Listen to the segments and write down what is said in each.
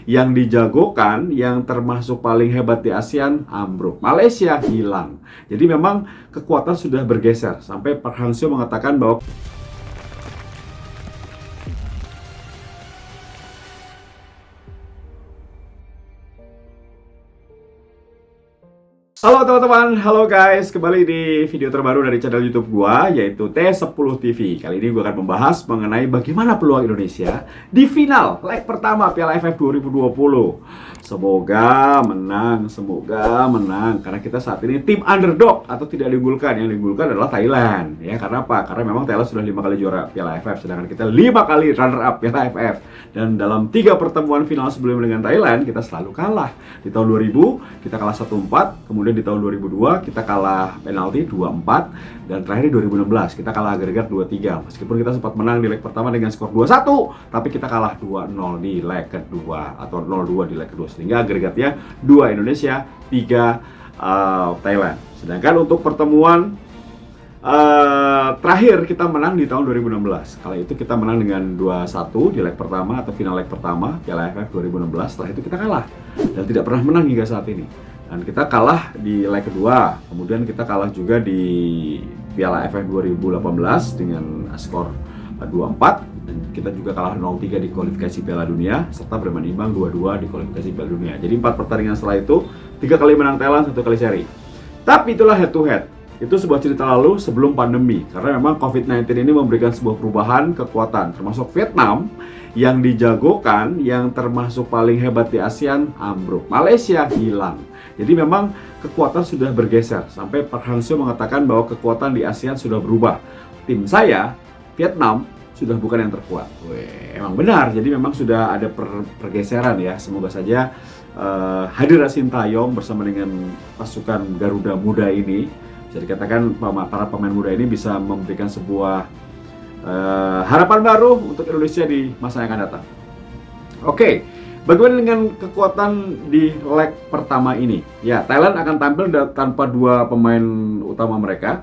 yang dijagokan, yang termasuk paling hebat di ASEAN, ambruk. Malaysia hilang. Jadi memang kekuatan sudah bergeser. Sampai Park Hang-seo mengatakan bahwa halo teman-teman, halo guys, kembali di video terbaru dari channel YouTube gua, yaitu T10 TV. Kali ini gua akan membahas mengenai bagaimana peluang Indonesia di final leg pertama Piala AFF 2020. Semoga menang, karena kita saat ini tim underdog atau tidak diunggulkan. Yang diunggulkan adalah Thailand, ya. Karena apa? Karena memang Thailand sudah 5 kali juara Piala AFF, sedangkan kita 5 kali runner up Piala AFF. Dan dalam 3 pertemuan final sebelumnya dengan Thailand, kita selalu kalah. Di tahun 2000 kita kalah 1-4, kemudian di tahun 2002 kita kalah penalti 2-4, dan terakhir di 2016 kita kalah agregat 2-3. Meskipun kita sempat menang di leg pertama dengan skor 2-1, tapi kita kalah 2-0 di leg kedua atau 0-2 di leg kedua, sehingga agregatnya 2 Indonesia, 3 Thailand. Sedangkan untuk pertemuan terakhir kita menang di tahun 2016. Kala itu kita menang dengan 2-1 di leg pertama atau final leg pertama Piala AFF 2016. Setelah itu kita kalah dan tidak pernah menang hingga saat ini. Dan kita kalah di leg kedua, kemudian kita kalah juga di Piala AFF 2018 dengan skor 2-4, dan kita juga kalah 0-3 di kualifikasi Piala Dunia, serta bermain imbang 2-2 di kualifikasi Piala Dunia. Jadi 4 pertandingan setelah itu, 3 kali menang Thailand, 1 kali seri. Tapi itulah head to head. Itu sebuah cerita lalu sebelum pandemi, karena memang COVID-19 ini memberikan sebuah perubahan kekuatan, termasuk Vietnam yang dijagokan, yang termasuk paling hebat di ASEAN, ambruk. Malaysia hilang. Jadi memang kekuatan sudah bergeser. Sampai Park Hang-seo mengatakan bahwa kekuatan di ASEAN sudah berubah. Tim saya, Vietnam, sudah bukan yang terkuat. Emang benar. Jadi memang sudah ada pergeseran ya. Semoga saja hadir Sintayong bersama dengan pasukan Garuda Muda ini, bisa dikatakan para pemain muda ini bisa memberikan sebuah harapan baru untuk Indonesia di masa yang akan datang. Oke. Bagaimana dengan kekuatan di leg pertama ini? Ya, Thailand akan tampil tanpa 2 pemain utama mereka.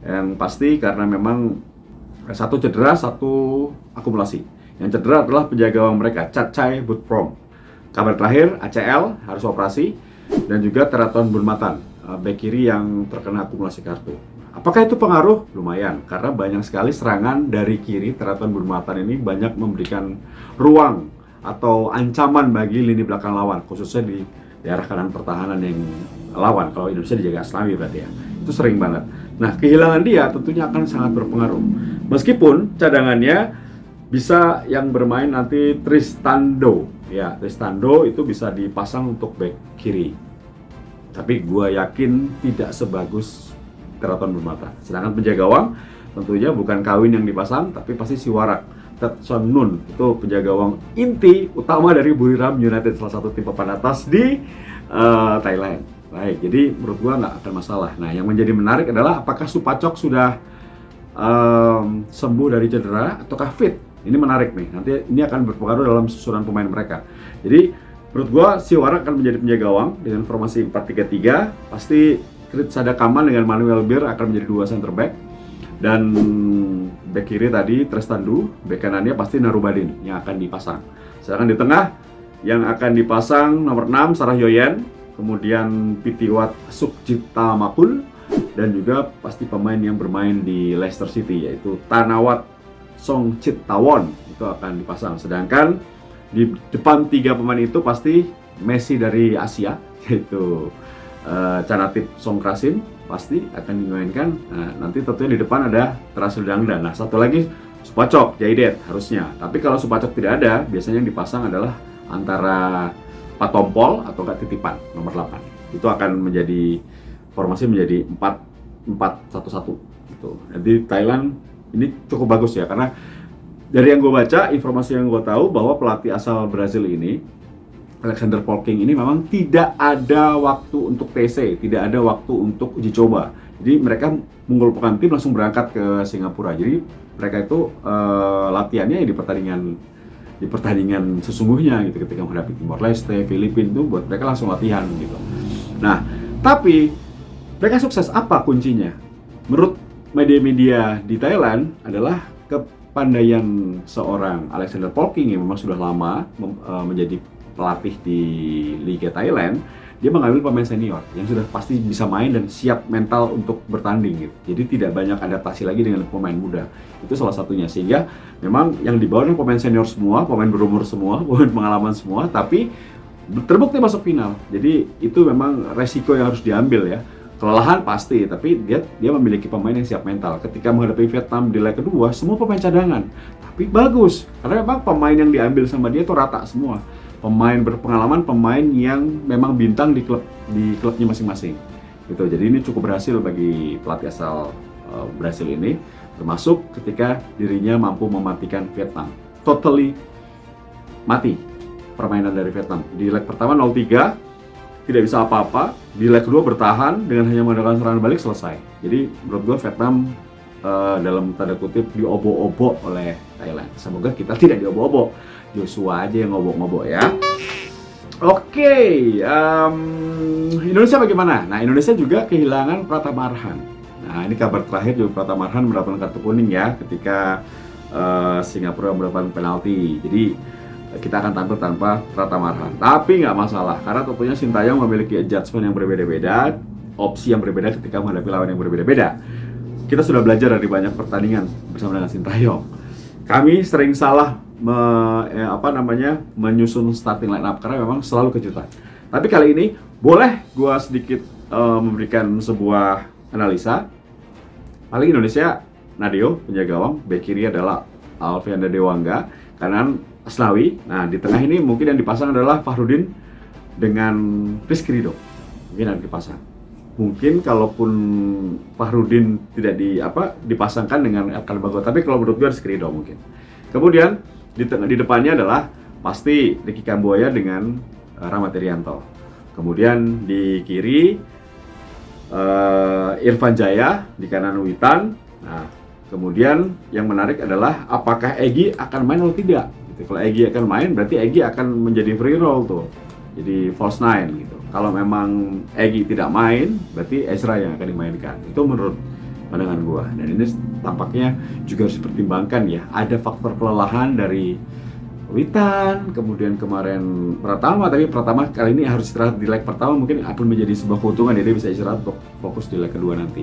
Yang pasti karena memang satu cedera, satu akumulasi. Yang cedera adalah penjaga gawang mereka, Chatchai Butprong. Kabar terakhir, ACL harus operasi, dan juga Teraton Bunmatan, bek kiri yang terkena akumulasi kartu. Apakah itu pengaruh? Lumayan, karena banyak sekali serangan dari kiri. Teraton Bunmatan ini banyak memberikan ruang atau ancaman bagi lini belakang lawan, khususnya di daerah kanan pertahanan yang lawan. Kalau Indonesia dijaga Asnawi berarti ya, itu sering banget. Nah, kehilangan dia tentunya akan sangat berpengaruh. Meskipun cadangannya bisa yang bermain nanti Tristando, ya Tristando itu bisa dipasang untuk back kiri. Tapi gue yakin tidak sebagus Teraton Bunmatan. Sedangkan penjaga gawang tentunya bukan Kawin yang dipasang, tapi pasti si Warak. Tet Son Nun itu penjaga gawang inti utama dari Buriram United, salah satu tim papan atas di Thailand. Baik, jadi menurut gua nggak akan masalah. Nah, yang menjadi menarik adalah apakah Supacok sudah sembuh dari cedera ataukah fit. Ini menarik nih. Nanti ini akan berpengaruh dalam susunan pemain mereka. Jadi menurut gua si Warak akan menjadi penjaga gawang dengan formasi 4-3-3. Pasti Krit Sadakaman dengan Manuel Bir akan menjadi 2 center back. Dan bek kiri tadi Trestandu, bek kanannya pasti Narubadin yang akan dipasang. Sedangkan di tengah yang akan dipasang nomor 6 Sarah Yoyen, kemudian Pitiwat Sukjita Makul, dan juga pasti pemain yang bermain di Leicester City yaitu Tanawat Songchitawon itu akan dipasang. Sedangkan di depan 3 pemain itu pasti Messi dari Asia, yaitu Chanatip Songkrasin pasti akan dimainkan. Nah, nanti tentunya di depan ada Terasul Dangdan. Nah, satu lagi Supacok, Jaidet harusnya. Tapi kalau Supacok tidak ada, biasanya yang dipasang adalah antara Patompol atau Titipan nomor 8. Itu akan menjadi formasi menjadi 4-4-1-1 gitu. Jadi Thailand ini cukup bagus ya, karena dari yang gue baca, informasi yang gue tahu bahwa pelatih asal Brazil ini, Alexander Polking ini memang tidak ada waktu untuk TC, tidak ada waktu untuk uji coba. Jadi mereka mengumpulkan tim langsung berangkat ke Singapura. Jadi mereka itu latihannya di pertandingan sesungguhnya gitu, ketika menghadapi Timor Leste, Filipina itu buat mereka langsung latihan gitu. Nah, tapi mereka sukses apa kuncinya? Menurut media-media di Thailand adalah kepandaian seorang Alexander Polking yang memang sudah lama menjadi pelatih di Liga Thailand, dia mengambil pemain senior yang sudah pasti bisa main dan siap mental untuk bertanding gitu. Jadi tidak banyak adaptasi lagi dengan pemain muda. Itu salah satunya, sehingga memang yang dibawa adalah pemain senior semua, pemain berumur semua, pemain pengalaman semua, tapi terbukti masuk final. Jadi itu memang resiko yang harus diambil ya. Kelelahan pasti, tapi dia memiliki pemain yang siap mental. Ketika menghadapi Vietnam di leg kedua, semua pemain cadangan, tapi bagus karena memang pemain yang diambil sama dia itu rata semua. Pemain berpengalaman, pemain yang memang bintang di klubnya masing-masing. Gitu. Jadi ini cukup berhasil bagi pelatih asal Brasil ini, termasuk ketika dirinya mampu mematikan Vietnam. Totally mati permainan dari Vietnam. Di leg pertama 0-3, tidak bisa apa-apa. Di leg kedua bertahan dengan hanya mengandalkan serangan balik, selesai. Jadi menurut gue Vietnam dalam tanda kutip diobok-obok oleh Thailand. Semoga kita tidak diobok-obok. Joshua aja yang ngobok-ngobok ya. Oke, Indonesia bagaimana? Nah, Indonesia juga kehilangan Pratama Arhan. Nah, ini kabar terakhir juga, Pratama Arhan mendapatkan kartu kuning ya ketika Singapura mendapatkan penalti. Jadi kita akan tampil tanpa Pratama Arhan. Tapi nggak masalah, karena tentunya Sintayong memiliki adjustment yang berbeda-beda, opsi yang berbeda ketika menghadapi lawan yang berbeda-beda. Kita sudah belajar dari banyak pertandingan bersama dengan Sintayong. Kami sering salah menyusun starting line up karena memang selalu kejutan. Tapi kali ini boleh gue sedikit memberikan sebuah analisa. Paling Indonesia, Nadeo penjaga gawang, bek kiri adalah Alfianda Dewangga, kanan Asnawi. Nah, di tengah ini mungkin yang dipasang adalah Fahrudin dengan Rizky Ridho. Mungkin yang dipasang. Mungkin kalaupun Fahrudin tidak dipasangkan dengan Elkan Bagot, tapi kalau menurut gue Rizky Ridho mungkin. Kemudian di depannya adalah pasti Ricky Kambuaya dengan Rahmat Irianto. Kemudian di kiri Irfan Jaya, di kanan Witan. Nah, kemudian yang menarik adalah apakah Egy akan main atau tidak. Kalau Egy akan main, berarti Egy akan menjadi free roll tuh, jadi false nine gitu. Kalau memang Egy tidak main, berarti Ezra yang akan dimainkan. Itu menurut pandangan gua. Dan ini tampaknya juga harus dipertimbangkan ya. Ada faktor kelelahan dari Witan, kemudian kemarin Pratama, tapi Pratama kali ini harus istirahat di leg pertama, mungkin akan menjadi sebuah keuntungan ya, dia bisa istirahat untuk fokus di leg kedua nanti.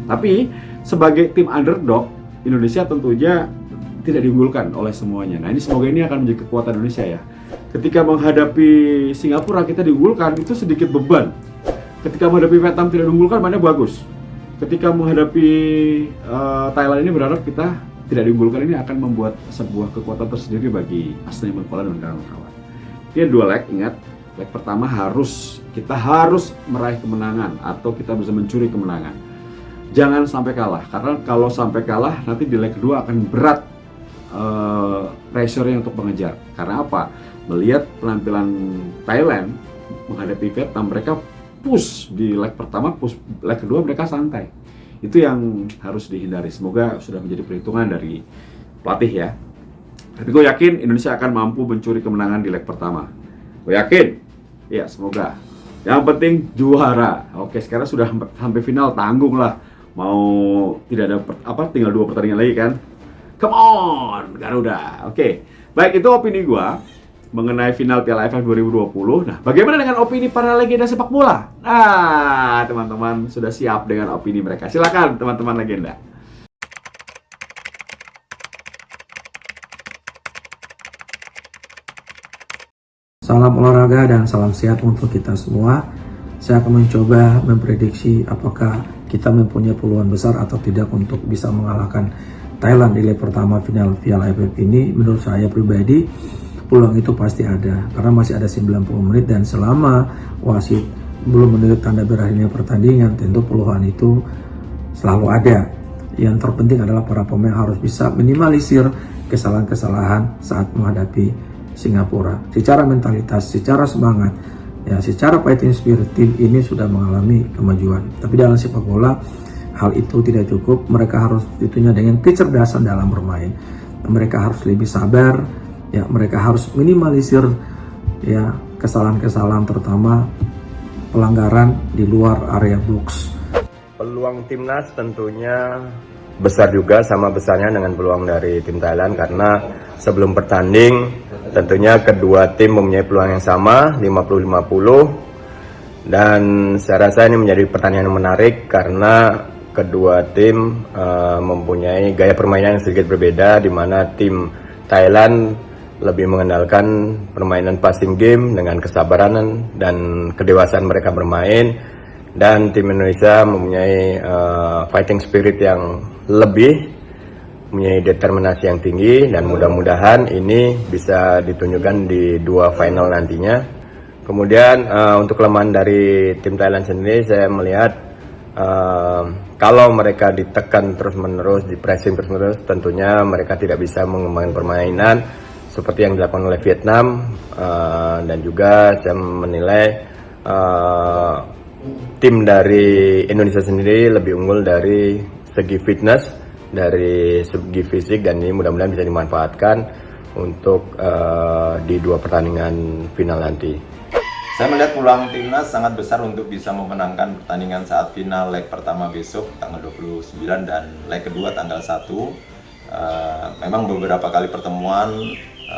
Tapi sebagai tim underdog, Indonesia tentunya tidak diunggulkan oleh semuanya. Nah, ini semoga ini akan menjadi kekuatan Indonesia ya. Ketika menghadapi Singapura kita diunggulkan, itu sedikit beban. Ketika menghadapi Vietnam tidak diunggulkan, mainnya bagus. Ketika menghadapi Thailand ini berharap kita tidak diunggulkan, ini akan membuat sebuah kekuatan tersendiri bagi Asnawi Mangkualam dan kawan-kawan. Ini 2 leg, ingat. Leg pertama kita harus meraih kemenangan atau kita bisa mencuri kemenangan. Jangan sampai kalah, karena kalau sampai kalah nanti di leg kedua akan berat pressure-nya untuk mengejar. Karena apa? Melihat penampilan Thailand menghadapi Vietnam, mereka push di leg pertama, push leg kedua mereka santai. Itu yang harus dihindari. Semoga sudah menjadi perhitungan dari pelatih ya. Tapi gue yakin Indonesia akan mampu mencuri kemenangan di leg pertama. Gue yakin. Ya, semoga. Yang penting juara. Oke, sekarang sudah sampai final, tanggung lah. Mau tidak ada tinggal 2 pertandingan lagi kan? Come on, Garuda. Oke. Baik, itu opini gue mengenai final Piala AFF 2020. Nah, bagaimana dengan opini para legenda sepak bola? Nah, teman-teman sudah siap dengan opini mereka. Silakan teman-teman legenda. Salam olahraga dan salam sehat untuk kita semua. Saya akan mencoba memprediksi apakah kita mempunyai peluang besar atau tidak untuk bisa mengalahkan Thailand di leg pertama final Piala AFF ini. Menurut saya pribadi, peluang itu pasti ada karena masih ada 90 menit dan selama wasit belum menunjuk tanda berakhirnya pertandingan, tentu peluang itu selalu ada. Yang terpenting adalah para pemain harus bisa minimalisir kesalahan-kesalahan saat menghadapi Singapura. Secara mentalitas, secara semangat, ya secara fighting spirit, tim ini sudah mengalami kemajuan. Tapi dalam sepak bola hal itu tidak cukup. Mereka harus tentunya dengan kecerdasan dalam bermain. Mereka harus lebih sabar. Ya, mereka harus minimalisir ya kesalahan-kesalahan, terutama pelanggaran di luar area box. Peluang timnas tentunya besar juga, sama besarnya dengan peluang dari tim Thailand, karena sebelum bertanding tentunya kedua tim mempunyai peluang yang sama 50-50, dan saya rasa ini menjadi pertandingan yang menarik karena kedua tim mempunyai gaya permainan yang sedikit berbeda, di mana tim Thailand lebih mengandalkan permainan passing game dengan kesabaran dan kedewasaan mereka bermain, dan tim Indonesia mempunyai fighting spirit yang lebih, mempunyai determinasi yang tinggi, dan mudah-mudahan ini bisa ditunjukkan di dua final nantinya. Kemudian untuk kelemahan dari tim Thailand sendiri, saya melihat kalau mereka ditekan terus-menerus, di pressing terus-menerus, tentunya mereka tidak bisa mengembangkan permainan seperti yang dilakukan oleh Vietnam, dan juga saya menilai tim dari Indonesia sendiri lebih unggul dari segi fitness, dari segi fisik, dan ini mudah-mudahan bisa dimanfaatkan untuk di dua pertandingan final nanti. Saya melihat peluang timnas sangat besar untuk bisa memenangkan pertandingan saat final leg pertama besok tanggal 29 dan leg kedua tanggal 1. Memang beberapa kali pertemuan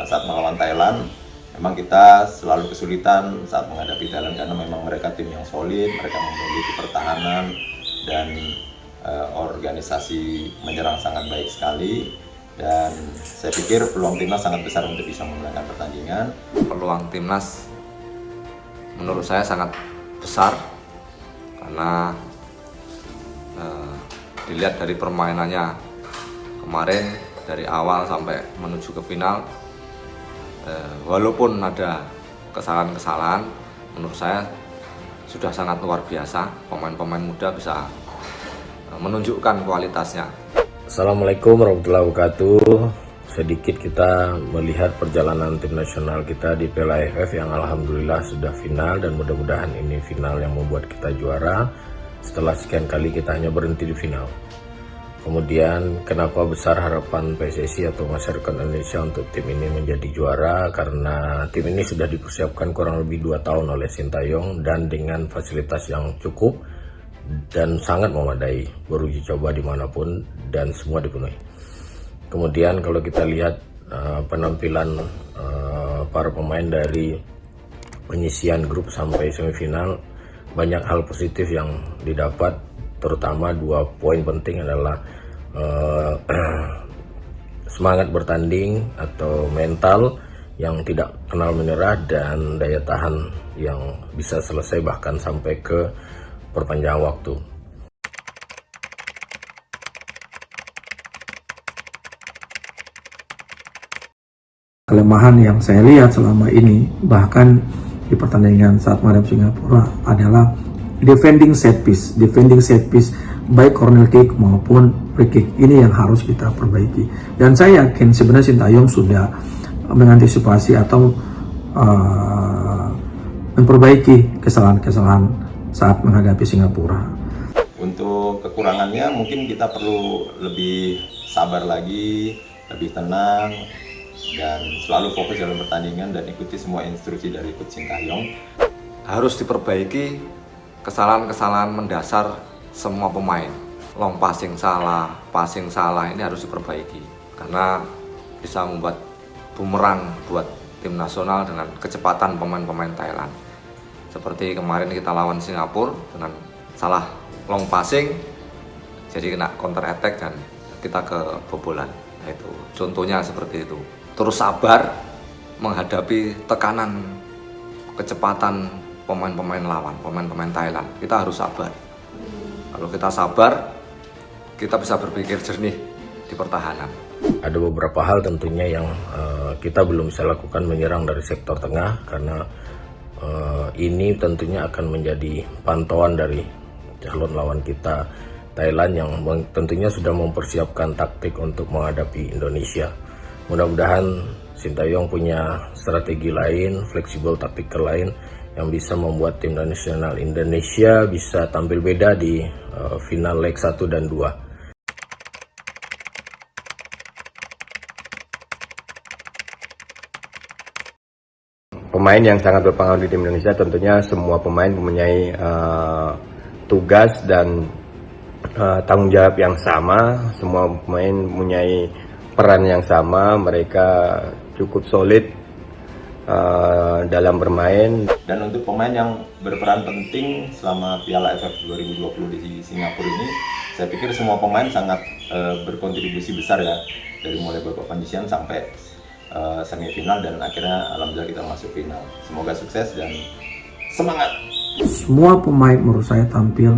saat melawan Thailand, memang kita selalu kesulitan saat menghadapi Thailand karena memang mereka tim yang solid, mereka memiliki pertahanan dan organisasi menyerang sangat baik sekali, dan saya pikir peluang timnas sangat besar untuk bisa memenangkan pertandingan. Peluang timnas menurut saya sangat besar karena dilihat dari permainannya kemarin dari awal sampai menuju ke final, walaupun ada kesalahan-kesalahan, menurut saya sudah sangat luar biasa. Pemain-pemain muda bisa menunjukkan kualitasnya. Assalamualaikum warahmatullahi wabarakatuh. Sedikit kita melihat perjalanan tim nasional kita di Piala AFF yang alhamdulillah sudah final, dan mudah-mudahan ini final yang membuat kita juara setelah sekian kali kita hanya berhenti di final. Kemudian kenapa besar harapan PSSI atau masyarakat Indonesia untuk tim ini menjadi juara? Karena tim ini sudah dipersiapkan kurang lebih 2 tahun oleh Sintayong, dan dengan fasilitas yang cukup dan sangat memadai, beruji coba dimanapun dan semua dipenuhi. Kemudian kalau kita lihat penampilan para pemain dari penyisian grup sampai semifinal, banyak hal positif yang didapat, terutama 2 poin penting adalah semangat bertanding atau mental yang tidak kenal menyerah, dan daya tahan yang bisa selesai bahkan sampai ke perpanjangan waktu. Kelemahan yang saya lihat selama ini, bahkan di pertandingan saat menghadapi Singapura, adalah defending set piece baik corner kick maupun free kick. Ini yang harus kita perbaiki, dan saya yakin sebenarnya Sintayong sudah mengantisipasi atau memperbaiki kesalahan-kesalahan saat menghadapi Singapura. Untuk kekurangannya mungkin kita perlu lebih sabar lagi, lebih tenang, dan selalu fokus dalam pertandingan dan ikuti semua instruksi dari Coach Sintayong. Harus diperbaiki kesalahan-kesalahan mendasar semua pemain. Long passing salah ini harus diperbaiki karena bisa membuat bumerang buat tim nasional dengan kecepatan pemain-pemain Thailand. Seperti kemarin kita lawan Singapura dengan salah long passing, jadi kena counter attack dan kita kebobolan. Itu contohnya seperti itu. Terus sabar menghadapi tekanan kecepatan pemain-pemain lawan, pemain-pemain Thailand. Kita harus sabar. Kalau kita sabar, kita bisa berpikir jernih di pertahanan. Ada beberapa hal tentunya yang kita belum bisa lakukan, menyerang dari sektor tengah, karena ini tentunya akan menjadi pantauan dari calon lawan kita Thailand yang tentunya sudah mempersiapkan taktik untuk menghadapi Indonesia. Mudah-mudahan Sintayong punya strategi lain, fleksibel taktikal lain yang bisa membuat tim nasional Indonesia bisa tampil beda di final leg 1 dan 2. Pemain yang sangat berpengaruh di tim Indonesia, tentunya semua pemain mempunyai tugas dan tanggung jawab yang sama, semua pemain mempunyai peran yang sama, mereka cukup solid dalam bermain. Dan untuk pemain yang berperan penting selama Piala AFF 2020 di Singapura ini, saya pikir semua pemain sangat berkontribusi besar ya, dari mulai babak penyisihan sampai semifinal, dan akhirnya alhamdulillah kita masuk final. Semoga sukses dan semangat. Semua pemain menurut saya tampil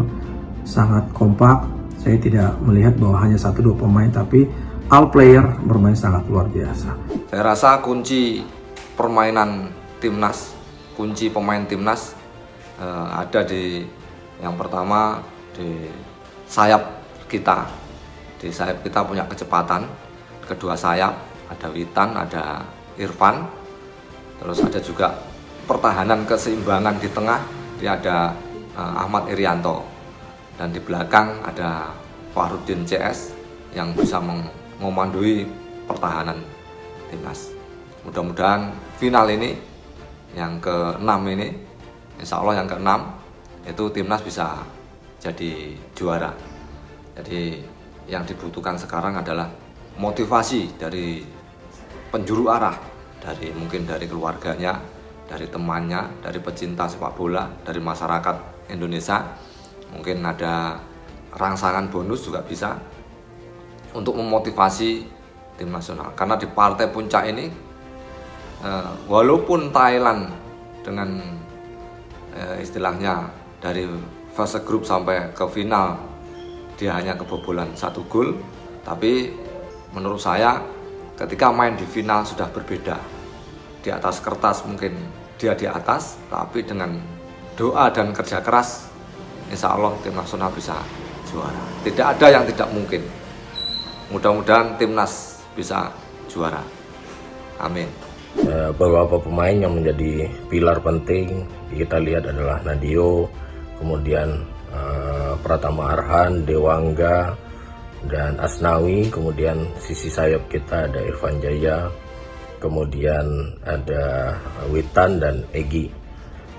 sangat kompak. Saya tidak melihat bahwa hanya 1-2 pemain, tapi all player bermain sangat luar biasa. Saya rasa kunci permainan timnas, kunci pemain timnas ada di yang pertama di sayap kita. Di sayap kita punya kecepatan, kedua sayap ada Witan, ada Irfan, terus ada juga pertahanan keseimbangan di tengah, dia ada Ahmad Irianto, dan di belakang ada Fahrudin CS yang bisa mengomandoi pertahanan timnas. Mudah-mudahan final ini yang ke-6 ini, insya Allah yang ke-6 itu timnas bisa jadi juara. Jadi yang dibutuhkan sekarang adalah motivasi dari penjuru arah, dari mungkin dari keluarganya, dari temannya, dari pecinta sepak bola, dari masyarakat Indonesia. Mungkin ada rangsangan bonus juga bisa untuk memotivasi tim nasional. Karena di partai puncak ini, walaupun Thailand dengan istilahnya dari fase grup sampai ke final dia hanya kebobolan 1 gol, tapi menurut saya ketika main di final sudah berbeda. Di atas kertas mungkin dia di atas, tapi dengan doa dan kerja keras insya Allah tim nasional bisa juara. Tidak ada yang tidak mungkin. Mudah-mudahan timnas bisa juara. Amin. Beberapa pemain yang menjadi pilar penting kita lihat adalah Nadio, kemudian Pratama Arhan, Dewangga, dan Asnawi. Kemudian sisi sayap kita ada Irfan Jaya, kemudian ada Witan dan Egy.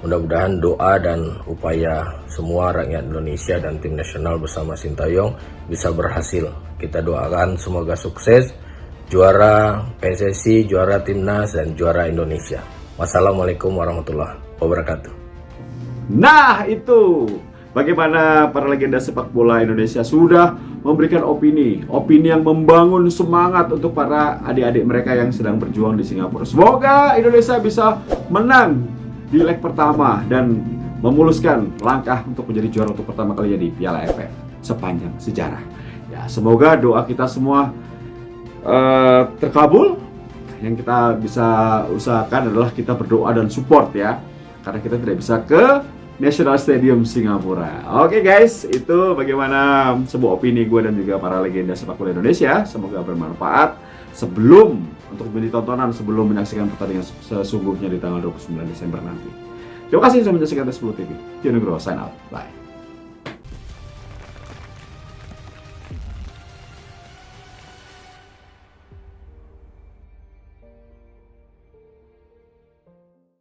Mudah-mudahan doa dan upaya semua rakyat Indonesia dan tim nasional bersama Sintayong bisa berhasil. Kita doakan semoga sukses, juara PSSI, juara timnas, dan juara Indonesia. Wassalamualaikum warahmatullahi wabarakatuh. Nah itu, bagaimana para legenda sepak bola Indonesia sudah memberikan opini yang membangun semangat untuk para adik-adik mereka yang sedang berjuang di Singapura. Semoga Indonesia bisa menang di leg pertama dan memuluskan langkah untuk menjadi juara untuk pertama kalinya di Piala AFF sepanjang sejarah. Ya, semoga doa kita semua terkabul. Yang kita bisa usahakan adalah kita berdoa dan support ya, karena kita tidak bisa ke National Stadium Singapura. Oke guys, itu bagaimana sebuah opini gue dan juga para legenda sepak bola Indonesia. Semoga bermanfaat sebelum untuk menjadi tontonan, sebelum menyaksikan pertandingan sesungguhnya di tanggal 29 Desember nanti. Terima kasih sudah menyaksikan Tes 10 TV. Tio Nugroho, sign out. Bye.